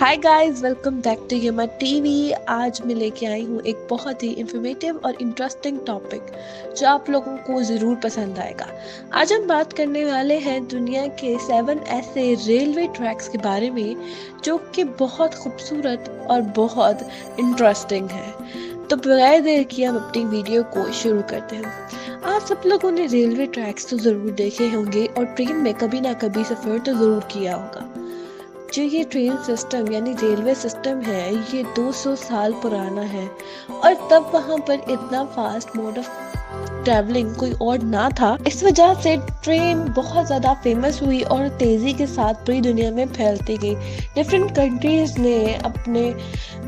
Hi guys, welcome back to Yama TV. आज मैं लेके आई हूँ एक बहुत ही इंफॉर्मेटिव और इंटरेस्टिंग टॉपिक जो आप लोगों को ज़रूर पसंद आएगा। आज हम बात करने वाले हैं दुनिया के 7 ऐसे रेलवे ट्रैक्स के बारे में जो कि बहुत खूबसूरत और बहुत इंटरेस्टिंग है। तो बगैर देर किए हम अपनी वीडियो को शुरू करते हैं। आप सब लोगों ने रेलवे ट्रैक्स तो ज़रूर देखे होंगे और ट्रेन में कभी ना कभी सफ़र तो ज़रूर किया होगा। जो ये ट्रेन सिस्टम यानी रेलवे सिस्टम है, ये 200 साल पुराना है और तब वहाँ पर इतना फास्ट मोड ऑफ ट्रैवलिंग कोई और ना था। इस वजह से ट्रेन बहुत ज़्यादा फेमस हुई और तेज़ी के साथ पूरी दुनिया में फैलती गई। डिफरेंट कंट्रीज ने अपने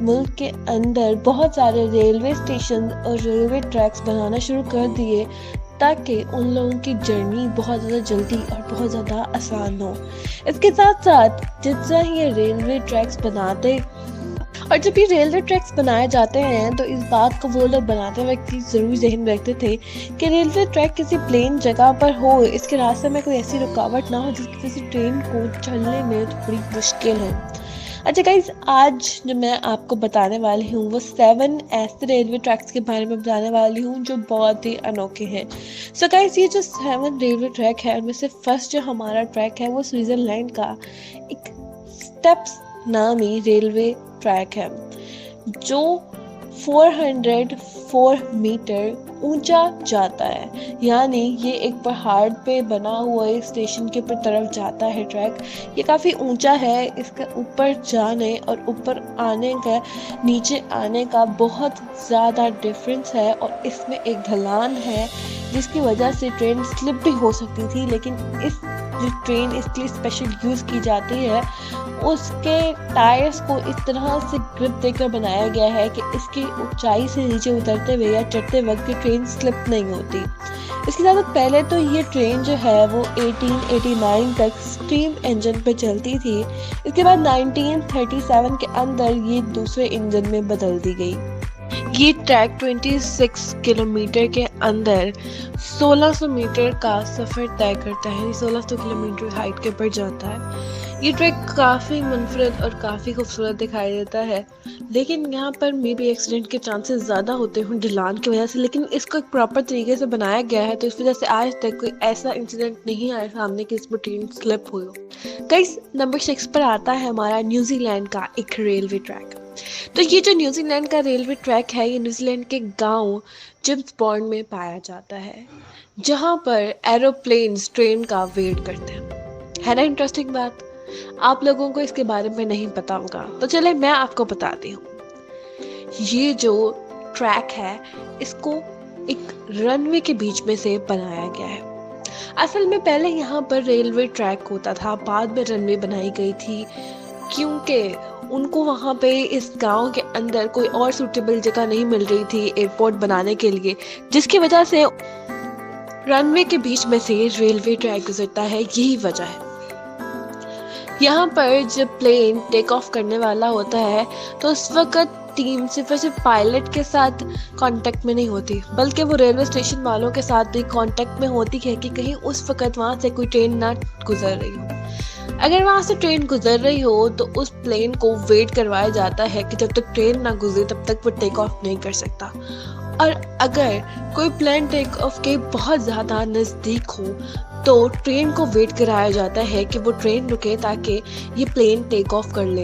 मुल्क के अंदर बहुत सारे रेलवे स्टेशन और रेलवे ट्रैक्स बनाना शुरू कर दिए ताकि उन लोगों की जर्नी बहुत ज़्यादा जल्दी और बहुत ज़्यादा आसान हो। इसके साथ साथ जितना ही ये रेलवे ट्रैक्स बनाते और जब ये रेलवे ट्रैक्स बनाए जाते हैं तो इस बात को वो लोग बनाते वक्त ज़रूर ज़हन में रखते थे कि रेलवे ट्रैक किसी प्लेन जगह पर हो, इसके रास्ते में कोई ऐसी रुकावट ना हो जिसकी वजह से ट्रेन को चलने में थोड़ी मुश्किल हो। अच्छा गाइज, आज जो मैं आपको बताने वाली हूँ वो 7 ऐसे रेलवे ट्रैक्स के बारे में बताने वाली हूँ जो बहुत ही अनोखे हैं। सो गाइज, ये जो 7 रेलवे ट्रैक है उनमें से फर्स्ट जो हमारा ट्रैक है वो स्विट्ज़रलैंड का एक स्टेप्स नामी रेलवे ट्रैक है जो 404 मीटर ऊंचा जाता है। यानी ये एक पहाड़ पे बना हुआ एक स्टेशन के ऊपर तरफ जाता है ट्रैक। ये काफ़ी ऊंचा है, इसके ऊपर जाने और ऊपर आने का नीचे आने का बहुत ज़्यादा डिफरेंस है और इसमें एक ढलान है जिसकी वजह से ट्रेन स्लिप भी हो सकती थी, लेकिन इस जो ट्रेन इसके लिए स्पेशल यूज़ की जाती है उसके टायर्स को इस तरह से ग्रिप देकर बनाया गया है कि इसकी ऊंचाई से नीचे उतरते हुए या चढ़ते वक्त ये ट्रेन स्लिप नहीं होती। इसके साथ पहले तो ये ट्रेन जो है वो 1889 तक स्टीम इंजन पे चलती थी। इसके बाद 1937 के अंदर ये दूसरे इंजन में बदल दी गई। ये ट्रैक 26 किलोमीटर के अंदर 1600 मीटर का सफ़र तय करता है। 1600 किलोमीटर हाइट के ऊपर जाता है। ये ट्रैक काफ़ी मुनफरद और काफ़ी खूबसूरत दिखाई देता है, लेकिन यहाँ पर मे बी एक्सीडेंट के चांसेस ज़्यादा होते हैं ढलान की वजह से, लेकिन इसको एक प्रॉपर तरीके से बनाया गया है तो इस वजह से आज तक कोई ऐसा इंसिडेंट नहीं आया सामने कि इसमें ट्रेन स्लिप हुई हो। गाइस, नंबर 6 पर आता है हमारा न्यूजीलैंड का एक रेलवे ट्रैक। तो ये जो न्यूजीलैंड का रेलवे ट्रैक है ये न्यूजीलैंड के गांव जिम्सबॉर्न में पाया जाता है, जहां पर एरोप्लेन्स ट्रेन का वेट करते हैं। है ना इंटरेस्टिंग बात? आप लोगों को इसके बारे में नहीं पता होगा, तो चले मैं आपको बताती हूँ। ये जो ट्रैक है इसको एक रनवे के बीच में से बनाया गया है। असल में पहले यहाँ पर रेलवे ट्रैक होता था, बाद में रनवे बनाई गई थी क्योंकि उनको वहाँ पे इस गांव के अंदर कोई और सूटेबल जगह नहीं मिल रही थी एयरपोर्ट बनाने के लिए, जिसकी वजह से रनवे के बीच में से रेलवे ट्रैक गुजरता है। यही वजह है। यहाँ पर जब प्लेन टेक ऑफ करने वाला होता है तो उस वक्त टीम सिर्फ पायलट के साथ कांटेक्ट में नहीं होती, बल्कि वो रेलवे स्टेशन वालों के साथ भी कांटेक्ट में होती है कि कहीं उस वक्त वहाँ से कोई ट्रेन ना गुजर रही हो। अगर वहाँ से ट्रेन गुजर रही हो तो उस प्लेन को वेट करवाया जाता है कि जब तक ट्रेन ना गुजरे तब तक वो टेक ऑफ नहीं कर सकता। और अगर कोई प्लेन टेक ऑफ के बहुत ज़्यादा नज़दीक हो तो ट्रेन को वेट कराया जाता है कि वो ट्रेन रुके ताकि ये प्लेन टेक ऑफ कर ले।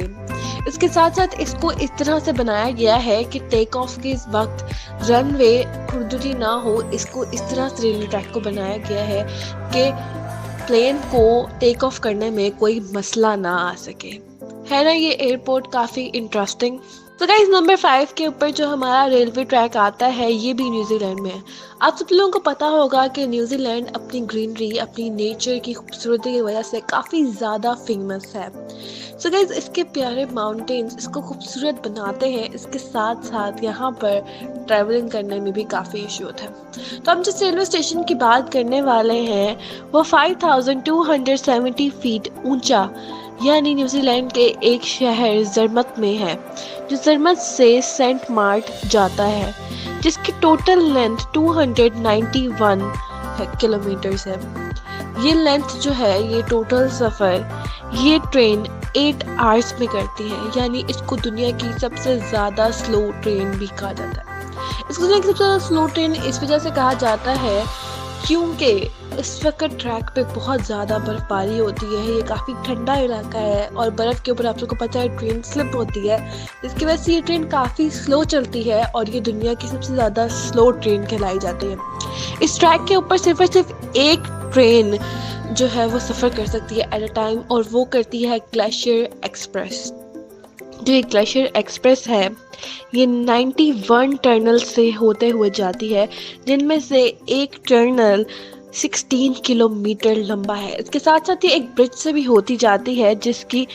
इसके साथ साथ इसको इस तरह से बनाया गया है कि टेक ऑफ के इस वक्त रनवे खुरदुरी ना हो। इसको इस तरह से रेलवे ट्रैक को बनाया गया है कि प्लेन को टेक ऑफ करने में कोई मसला ना आ सके। है ना ये एयरपोर्ट काफ़ी इंटरेस्टिंग। तो गाइस, नंबर 5 के ऊपर जो हमारा रेलवे ट्रैक आता है ये भी न्यूजीलैंड में है। आप सब लोगों को पता होगा कि न्यूजीलैंड अपनी ग्रीनरी, अपनी नेचर की खूबसूरती की वजह से काफ़ी ज़्यादा फेमस है। सो गाइस, इसके प्यारे माउंटेन्स इसको खूबसूरत बनाते हैं। इसके साथ साथ यहाँ पर ट्रैवलिंग करने में भी काफ़ी इशू होता है। तो हम जिस रेलवे स्टेशन की बात करने वाले हैं वो 5270 फीट ऊंचा यानी न्यूजीलैंड के एक शहर जरमत में है, जो जरमत से सेंट मार्ट जाता है, जिसकी टोटल लेंथ 291 किलोमीटर्स है। ये लेंथ जो है, ये टोटल सफ़र ये ट्रेन 8 आवर्स में करती है, यानी इसको दुनिया की सबसे ज़्यादा स्लो ट्रेन भी कहा जाता है। इसको दुनिया की सबसे ज़्यादा स्लो ट्रेन इस वजह से कहा जाता है क्योंकि इस वक्त ट्रैक पे बहुत ज़्यादा बर्फबारी होती है, ये काफ़ी ठंडा इलाका है और बर्फ़ के ऊपर आप सबको पता है ट्रेन स्लिप होती है, जिसकी वजह से ये ट्रेन काफ़ी स्लो चलती है और ये दुनिया की सबसे ज़्यादा स्लो ट्रेन कहलाई जाती है। इस ट्रैक के ऊपर सिर्फ और सिर्फ एक ट्रेन जो है वो सफ़र कर सकती है एट अ टाइम, और वो करती है ग्लेशियर एक्सप्रेस। जो ये ग्लेशियर एक्सप्रेस है ये 91 टनल से होते हुए जाती है, जिनमें से एक टनल 16 किलोमीटर लंबा है। इसके साथ साथ ये एक ब्रिज से भी होती जाती है जिसकी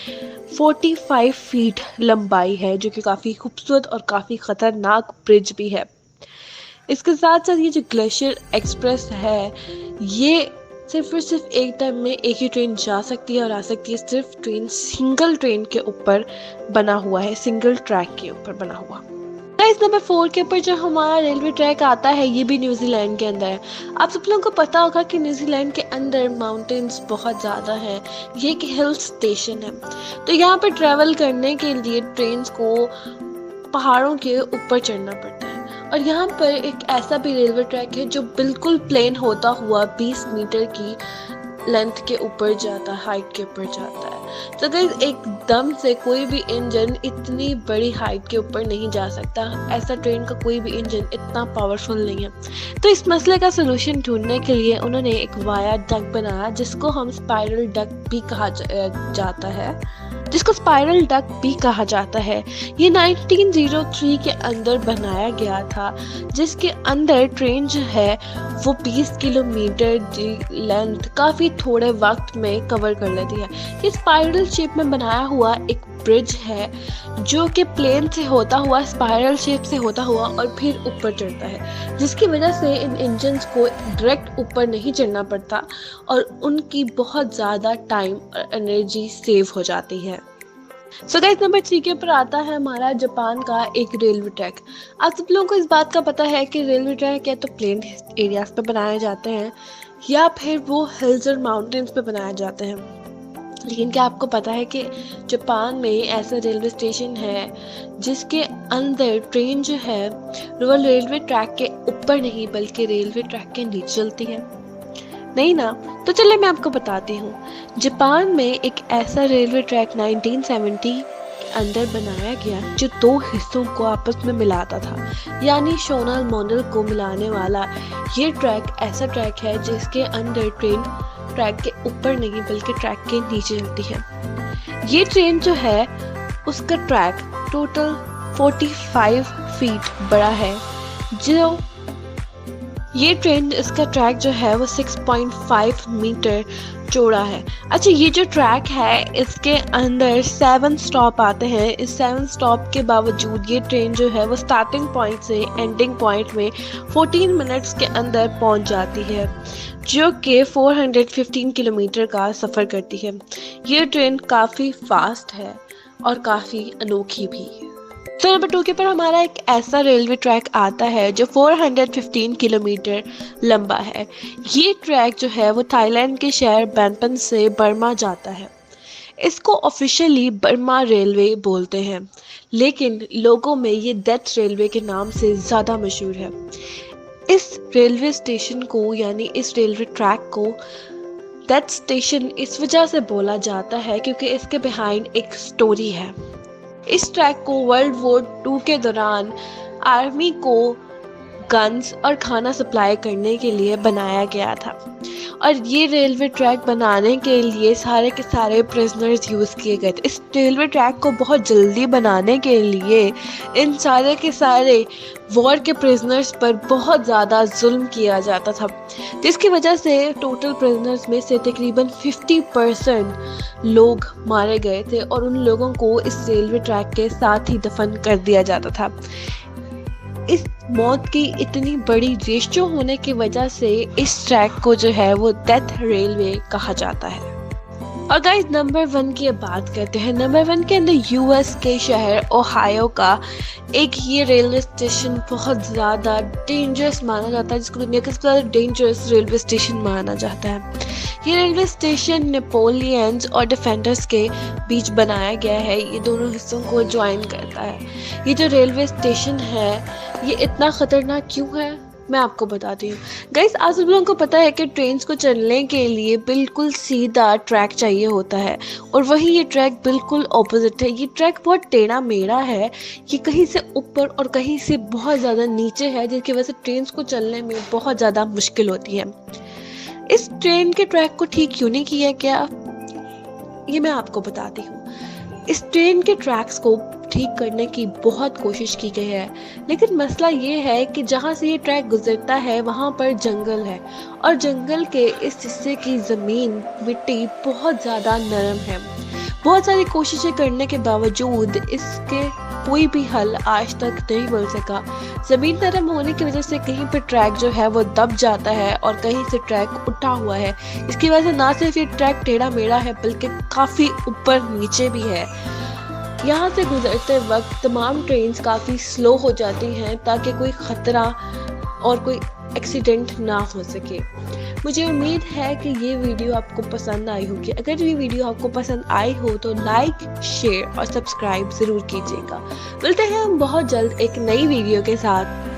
45 फीट लंबाई है, जो कि काफ़ी खूबसूरत और काफ़ी ख़तरनाक ब्रिज भी है। इसके साथ साथ ये जो ग्लेशियर एक्सप्रेस है ये सिर्फ और सिर्फ एक टाइम में एक ही ट्रेन जा सकती है और आ सकती है। सिर्फ ट्रेन सिंगल ट्रेन के ऊपर बना हुआ है, सिंगल ट्रैक के ऊपर बना हुआ। गाइस नंबर 4 के ऊपर जो हमारा रेलवे ट्रैक आता है ये भी न्यूजीलैंड के अंदर है। आप सब लोगों को पता होगा कि न्यूजीलैंड के अंदर माउंटेन्स बहुत ज़्यादा हैं, ये एक हिल स्टेशन है, तो यहाँ पर ट्रैवल करने के लिए ट्रेन को पहाड़ों के ऊपर चढ़ना पड़ता है। और यहाँ पर एक ऐसा भी रेलवे ट्रैक है जो बिल्कुल प्लेन होता हुआ 20 मीटर की लेंथ के ऊपर जाता है, हाइट के ऊपर जाता है। तो गाइस एकदम से कोई भी इंजन इतनी बड़ी हाइट के ऊपर नहीं जा सकता, ऐसा ट्रेन का कोई भी इंजन इतना पावरफुल नहीं है। तो इस मसले का सलूशन ढूंढने के लिए उन्होंने एक वाया डक बनाया जिसको हम स्पाइरल डक भी कहा जाता है, जिसको स्पाइरल डक भी कहा जाता है। ये 1903 के अंदर बनाया गया था, जिसके अंदर ट्रेन जो है वो 20 किलोमीटर की लेंथ काफ़ी थोड़े वक्त में कवर कर लेती है। ये स्पाइरल शेप में बनाया हुआ एक ब्रिज है जो कि प्लेन से होता हुआ स्पाइरल शेप से होता हुआ और फिर ऊपर चढ़ता है, जिसकी वजह से इन इंजन्स को डायरेक्ट ऊपर नहीं चढ़ना पड़ता और उनकी बहुत ज़्यादा टाइम और एनर्जी सेव हो जाती है। सो गाइस नंबर 3 के ऊपर आता है हमारा जापान का एक रेलवे ट्रैक। आप सब लोगों को इस बात का पता है कि रेलवे ट्रैक या तो प्लेन एरियाज पे बनाए जाते हैं या फिर वो हिल्स और माउंटेन्स पे बनाए जाते हैं, लेकिन क्या आपको पता है कि जापान में ऐसा रेलवे स्टेशन है जिसके अंदर ट्रेन जो है वो रेलवे ट्रैक के ऊपर नहीं बल्कि रेलवे ट्रैक के नीचे चलती है? नहीं ना, तो चलिए मैं आपको बताती हूँ। जापान में एक ऐसा रेलवे ट्रैक 1970 के अंदर बनाया गया जो 2 हिस्सों को आपस में मिलाता था, यानी शोनाल मॉडल को मिलाने वाला ये ट्रैक ऐसा ट्रैक है जिसके अंदर ट्रेन ट्रैक के ऊपर नहीं बल्कि ट्रैक के नीचे चलती है। ये ट्रेन जो है उसका ट्रैक टोटल 45 फीट बड़ा है, जो ये ट्रेन इसका ट्रैक जो है वो 6.5 मीटर चौड़ा है। अच्छा, ये जो ट्रैक है इसके अंदर 7 स्टॉप आते हैं। इस 7 स्टॉप के बावजूद ये ट्रेन जो है वो स्टार्टिंग पॉइंट से एंडिंग पॉइंट में 14 मिनट्स के अंदर पहुंच जाती है, जो कि 415 किलोमीटर का सफ़र करती है। ये ट्रेन काफ़ी फास्ट है और काफ़ी अनोखी भी है। तो नंबर 2 के ऊपर हमारा एक ऐसा रेलवे ट्रैक आता है जो 415 किलोमीटर लंबा है। ये ट्रैक जो है वो थाईलैंड के शहर बैंपन से बर्मा जाता है। इसको ऑफिशियली बर्मा रेलवे बोलते हैं, लेकिन लोगों में ये डेथ रेलवे के नाम से ज़्यादा मशहूर है। इस रेलवे स्टेशन को यानी इस रेलवे ट्रैक को डेथ स्टेशन इस वजह से बोला जाता है क्योंकि इसके बिहाइंड एक स्टोरी है। इस ट्रैक को वर्ल्ड वॉर 2 के दौरान आर्मी को गन्स और खाना सप्लाई करने के लिए बनाया गया था, और ये रेलवे ट्रैक बनाने के लिए सारे के सारे प्रिजनर्स यूज़ किए गए थे। इस रेलवे ट्रैक को बहुत जल्दी बनाने के लिए इन सारे के सारे वॉर के प्रिजनर्स पर बहुत ज़्यादा जुल्म किया जाता था, जिसकी वजह से टोटल प्रिजनर्स में से तकरीबन 50% लोग मारे गए थे और उन लोगों को इस रेलवे ट्रैक के साथ ही दफन कर दिया जाता था। इस मौत की इतनी बड़ी रेशियो होने की वजह से इस ट्रैक को जो है वो डेथ रेलवे कहा जाता है। और गाइस नंबर 1 की अब बात करते हैं। नंबर 1 के अंदर यूएस के शहर ओहायो का एक ये रेलवे स्टेशन बहुत ज़्यादा डेंजरस माना जाता है, जिसको दुनिया का सबसे ज़्यादा डेंजरस रेलवे स्टेशन माना जाता है। ये रेलवे स्टेशन नेपोलियंस और डिफेंडर्स के बीच बनाया गया है। ये दोनों हिस्सों को ज्वाइन करता है। ये जो रेलवे स्टेशन है ये इतना ख़तरनाक क्यों है, मैं आपको बताती हूँ। गाइस आप सब लोगों को पता है कि ट्रेन्स को चलने के लिए बिल्कुल सीधा ट्रैक चाहिए होता है, और वही ये ट्रैक बिल्कुल ऑपोजिट है। ये ट्रैक बहुत टेढ़ा मेढ़ा है, ये कहीं से ऊपर और कहीं से बहुत ज़्यादा नीचे है, जिसकी वजह से ट्रेन्स को चलने में बहुत ज़्यादा मुश्किल होती है। इस ट्रेन के ट्रैक को ठीक क्यों नहीं किया गया, ये मैं आपको बताती हूँ। इस ट्रेन के ट्रैक्स को ठीक करने की बहुत कोशिश की गई है, लेकिन मसला ये है कि जहाँ से ये ट्रैक गुजरता है वहाँ पर जंगल है, और जंगल के इस हिस्से की ज़मीन मिट्टी बहुत ज़्यादा नरम है। बहुत सारी कोशिशें करने के बावजूद इसके कोई भी हल आज तक नहीं मिल सका। ज़मीन नरम होने की वजह से कहीं पर ट्रैक जो है वो दब जाता है और कहीं से ट्रैक उठा हुआ है। इसकी वजह से ना सिर्फ ये ट्रैक टेढ़ा मेढ़ा है बल्कि काफ़ी ऊपर नीचे भी है। यहाँ से गुजरते वक्त तमाम ट्रेन्स काफ़ी स्लो हो जाती हैं ताकि कोई ख़तरा और कोई एक्सीडेंट ना हो सके। मुझे उम्मीद है कि ये वीडियो आपको पसंद आई होगी। अगर ये वीडियो आपको पसंद आई हो तो लाइक, शेयर और सब्सक्राइब ज़रूर कीजिएगा। मिलते हैं हम बहुत जल्द एक नई वीडियो के साथ।